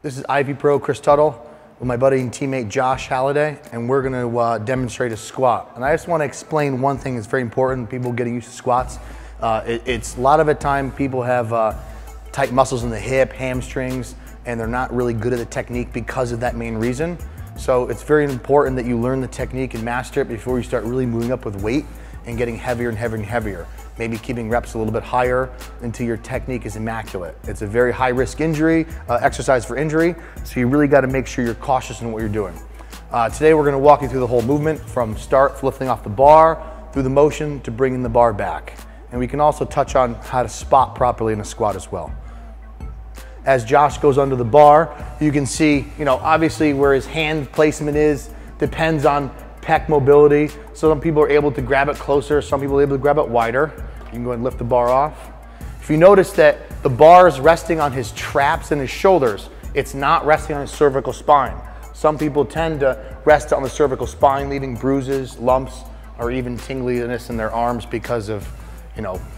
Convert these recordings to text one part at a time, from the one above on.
This is IFBB Pro Chris Tuttle with my buddy and teammate Josh Halladay, and we're gonna demonstrate a squat. And I just wanna explain one thing that's very important, people getting used to squats. It's a lot of the time people have tight muscles in the hip, hamstrings, and they're not really good at the technique because of that main reason. So it's very important that you learn the technique and master it before you start really moving up with weight and getting heavier and heavier and heavier. Maybe keeping reps a little bit higher until your technique is immaculate. It's a very high risk injury, exercise for injury, so you really gotta make sure you're cautious in what you're doing. Today we're gonna walk you through the whole movement from start, lifting off the bar, through the motion to bringing the bar back. And we can also touch on how to spot properly in a squat as well. As Josh goes under the bar, you can see, obviously where his hand placement is depends on pec mobility. So some people are able to grab it closer, some people are able to grab it wider. You can go ahead and lift the bar off. If you notice that the bar is resting on his traps and his shoulders, it's not resting on his cervical spine. Some people tend to rest on the cervical spine, leaving bruises, lumps, or even tingliness in their arms because of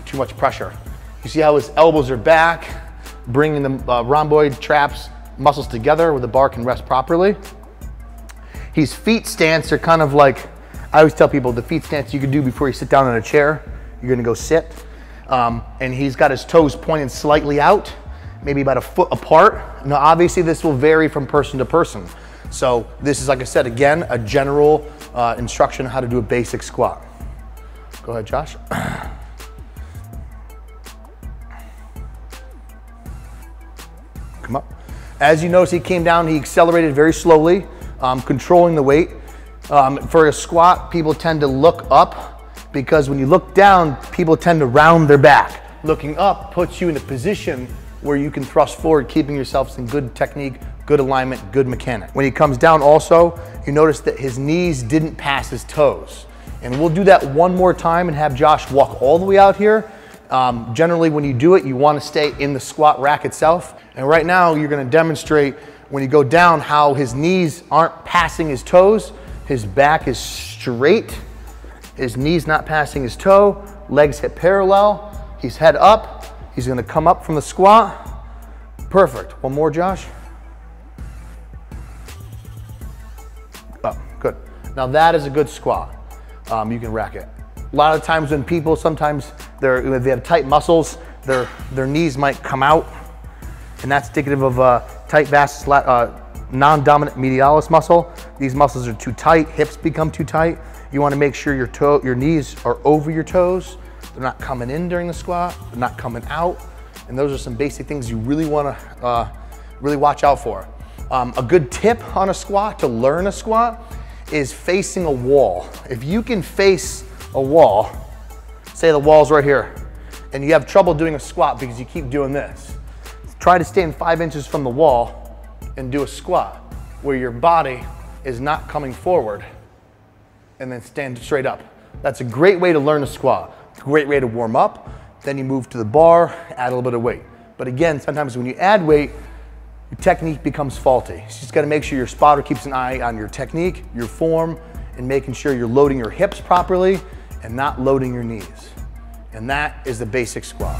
too much pressure. You see how his elbows are back, bringing the rhomboid traps, muscles together where the bar can rest properly. His feet stance are kind of like, I always tell people the feet stance you can do before you sit down in a chair. You're gonna go sit. And he's got his toes pointed slightly out, maybe about a foot apart. Now obviously this will vary from person to person. So this is, like I said, again, a general instruction on how to do a basic squat. Go ahead, Josh. Come up. As you notice, he came down, he accelerated very slowly, controlling the weight. For a squat, people tend to look up because when you look down, people tend to round their back. Looking up puts you in a position where you can thrust forward, keeping yourself in good technique, good alignment, good mechanic. When he comes down also, you notice that his knees didn't pass his toes. And we'll do that one more time and have Josh walk all the way out here. Generally, when you do it, you want to stay in the squat rack itself. And right now, you're going to demonstrate when you go down how his knees aren't passing his toes, his back is straight, his knees not passing his toe, legs hip parallel, he's head up, he's going to come up from the squat. Perfect. One more, Josh. Oh, good. Now that is a good squat. You can rack it. A lot of times when people, sometimes they have tight muscles, their knees might come out, and that's indicative of tight vastus non-dominant medialis muscle. These muscles are too tight, hips become too tight. You want to make sure your knees are over your toes. They're not coming in during the squat, they're not coming out. And those are some basic things you really want to really watch out for. A good tip on a squat, to learn a squat, is facing a wall. If you can face a wall, say the wall's right here, and you have trouble doing a squat because you keep doing this, try to stand 5 inches from the wall and do a squat where your body is not coming forward, and then stand straight up. That's a great way to learn a squat. Great way to warm up. Then you move to the bar, add a little bit of weight. But again, sometimes when you add weight, your technique becomes faulty. You just gotta make sure your spotter keeps an eye on your technique, your form, and making sure you're loading your hips properly and not loading your knees. And that is the basic squat.